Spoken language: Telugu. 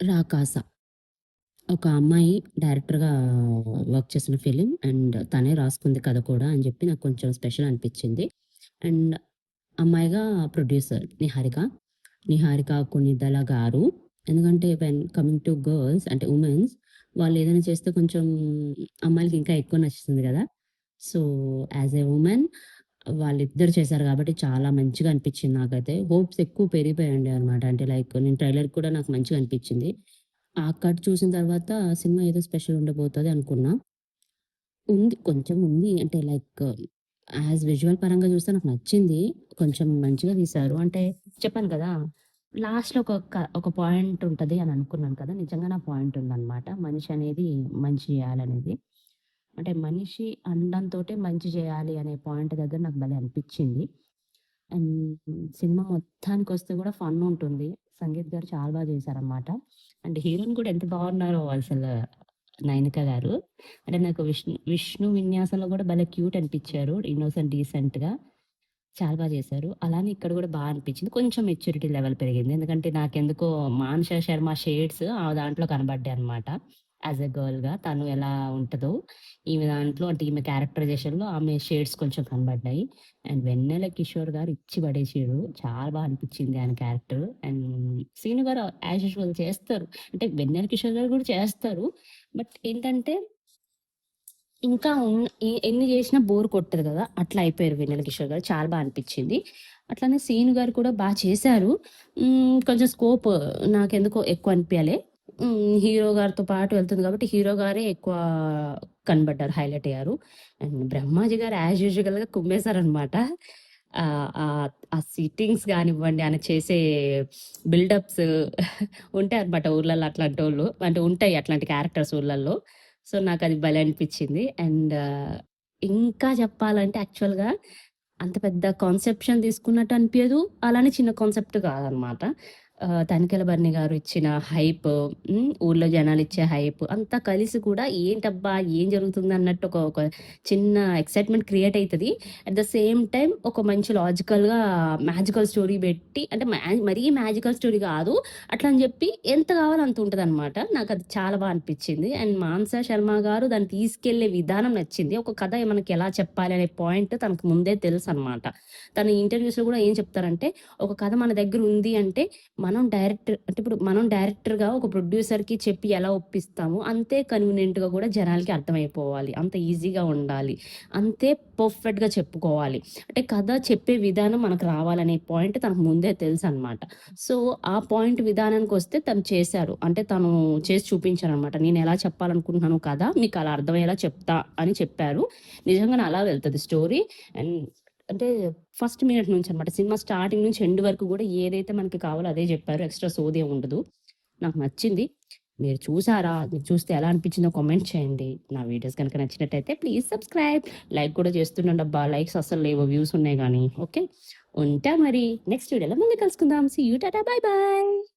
'రాకాస' ఒక అమ్మాయి డైరెక్టర్‌గా వర్క్ చేసిన ఫిల్మ్ అండ్ తనే రాసుకుంది కథ కూడా అని చెప్పి నాకు కొంచెం స్పెషల్ అనిపిచ్చింది. అండ్ అమ్మాయిగా ప్రొడ్యూసర్ 'నిహారిక'. 'నిహారిక కొణిదెల' గారు. ఎందుకంటే వెన్ కమింగ్ టు గర్ల్స్ అంటే వుమెన్స్ వాళ్ళేదైనా చేస్తే కొంచెం అమ్మాయిలకి ఇంకా ఎక్కువ నచ్చుతుంది గదా! సో, యాస్ ఎ వుమెన్ వాళ్ళిద్దరు చేశారు గాబట్టి చాలా మంచిగా అనిపిచ్చింది నాకైతే. హోప్స్ ఎక్కువ పెరిగిపోయాయండి అనమాట. అంటే లైక్ నేను ట్రైలర్ కూడా నాకు మంచిగా అనిపిచ్చింది. ఆ కట్ చూసిన తర్వాత సినిమా ఏదో స్పెషల్ ఉండబోతది అనుకున్నా. ఉంది. కొంచెం ఉంది. అంటే లైక్ యాస్ విజువల్ పరంగా చూస్తే నాకు నచ్చింది. కొంచెం మంచిగా తీశారు. అంటే చెప్పాను కదా! లాస్ట్‌లో ఒక పాయింట్ ఉంటది అని అనుకున్నాను కదా! నిజంగానే ఆ పాయింట్ ఉందనమాట. మనిషి అనేది మంచి చేయాలనేది. అంటే మనిషి అండంతోటే మంచి చేయాలి అనే పాయింట్ దగ్గర నాకు భలే అనిపిచ్చింది. అండ్ సినిమా మొత్తానికొస్తే కూడా ఫన్ ఉంటుంది. సంగీత్ గారు చాలా చేశారనమాట. అండ్ హీరోయిన్ కూడా ఎంత బాగున్నారో అసలు 'నయనిక' గారు. అంటే నాకు విష్ణు విన్యాసంలో కూడా భలే క్యూట్ అనిపిచ్చారు. ఇన్నోసెంట్, డీసెంట్‌గా చాలా చేశారు. అలానే ఇక్కడ కూడా అనిపిచ్చింది. కొంచెం మెచ్యూరిటీ లెవెల్ పెరిగింది. ఎందుకంటే నాకెందుకో 'మానస శర్మ' షేడ్స్ ఆ దాంట్లో కనబడ్డాయనమాట. యాస్ ఎ గర్ల్‌గా తను ఎలా ఉంటదో, ఈమె దాంట్లో అంటే ఈమె క్యారెక్టరైజేషన్‌లో ఆమె షేడ్స్ కొంచెం కనబడ్డాయి. అండ్ 'వెన్నెల కిషోర్' గారు ఇచ్చి పడేసిర్రు. చాలా అనిపిచ్చింది ఆయన క్యారెక్టర్. అండ్ 'శ్రీను' గారు యాజ్ యూజువల్ చేస్తారు. అంటే 'వెన్నెల కిషోర్' గారు కూడా చేస్తారు. బట్ ఏంటంటే ఇంకా ఎన్ని జేసినా బోర్ కొట్టదు గదా! అట్లా అయిపోయారు 'వెన్నెల కిషోర్' గారు. చాలా అనిపిచ్చింది. అట్లనే 'సీను' గారు కూడా చేశారు. కొంచెం స్కోప్ నాకెందుకో ఎక్కువ అనిపియలే. హీరో గారితో పాటు వెళ్తుంది కాబట్టి హీరో గారే ఎక్కువ కనబడ్డారు. హైలైట్ అయ్యారు. అండ్ 'బ్రహ్మాజీ' గారు యాజ్ యూజువల్‌గా కుమ్మేశారనమాట. ఆ సిట్టింగ్స్ గానివ్వండి, ఆయన చేసే బిల్డప్స్ ఉంటాయన్నమాట ఊర్లలో అట్లాంటోళ్ళు. అంటే ఉంటాయి అట్లాంటి క్యారెక్టర్స్ ఊర్లల్లో. సో, నాకది భలే అనిపిచ్చింది. అండ్ ఇంకా చెప్పాలంటే యాక్చువల్‌గా అంత పెద్ద కాన్సెప్షన్ తీసుకున్నట్టు అనిపియదు. అలానే చిన్న కాన్సెప్ట్ కాదనమాట. 'తనికెల భరణి' గారు ఇచ్చిన హైప్, ఊర్లో జనాలిచ్చే హైప్ అంతా కలిసి కూడా ఏంటబ్బా! ఏం జరుగుతుందన్నట్టు ఒక ఒక చిన్న ఎక్సైట్‌మెంట్ క్రియేట్ అయితది. అట్ ద సేమ్ టైమ్ ఒక మంచి లాజికల్‌గా మ్యాజికల్ స్టోరీ పెట్టి అంటే మరీ మ్యాజికల్ స్టోరీ కాదు. అట్లా అని చెప్పి ఎంత కావాలో అంత ఉంటదనమాట. నాకది చాలా అనిపిచ్చింది. అండ్ 'మానస శర్మ' గారు దాన్ని తీసుకెళ్ళే విధానం నచ్చింది. ఒక కథ మనకి ఎలా చెప్పాలి అనే పాయింట్ తనకు ముందే తెలుసనమాట. తను ఇంటర్వ్యూస్‌లో కూడా ఏం చెప్తారంటే, ఒక కథ మన దగ్గర ఉంది అంటే మనం డైరెక్టర్ అంటే ఇప్పుడు మనం డైరెక్టర్‌గా ఒక ప్రొడ్యూసర్‌కి చెప్పి ఎలా ఒప్పిస్తామో, అంతే కన్వీనియంట్‌గా కూడా జనాలకి అర్థమైపోవాలి. అంత ఈజీగా ఉండాలి. అంతే పర్ఫెక్ట్‌గా చెప్పుకోవాలి. అంటే కథ చెప్పే విధానం మనకు రావాలనే పాయింట్ తనకు ముందే తెలుసనమాట. సో, ఆ పాయింట్ విధానానికొస్తే తను చేశారు. అంటే తను చేసి చూపించారనమాట. నేనెలా చెప్పాలనుకుంటున్నానో కథ మీకలా అర్థమయ్యేలా చెప్తా అని చెప్పారు. నిజంగానే అలా వెళ్తది స్టోరీ. అండ్ అంటే ఫస్ట్ మినిట్ నుంచనమాట. సినిమా స్టార్టింగ్ నుంచి ఎండ్ వరకు గూడా ఏదైతే మనకి కావాలో అదే జెప్పారు. ఎక్స్‌ట్రా సోదేం ఉండదు. నాకు నచ్చింది. మీరు చూసారా? మీకు చూస్తే ఎలా అనిపించిందో కామెంట్ చేయండి. నా వీడియోస్ గనుక నచ్చినట్టయితే ప్లీజ్ సబ్స్క్రైబ్. లైక్ కూడా చేస్తుండండబ్బా! లైక్స్ అస్సలు లేవు. వ్యూస్ ఉన్నాయి గానీ. ఓకే. ఉంటా మరి. నెక్స్ట్ వీడియోలో మళ్ళీ కలుసుకుందాం. See you. టాటా. Bye by.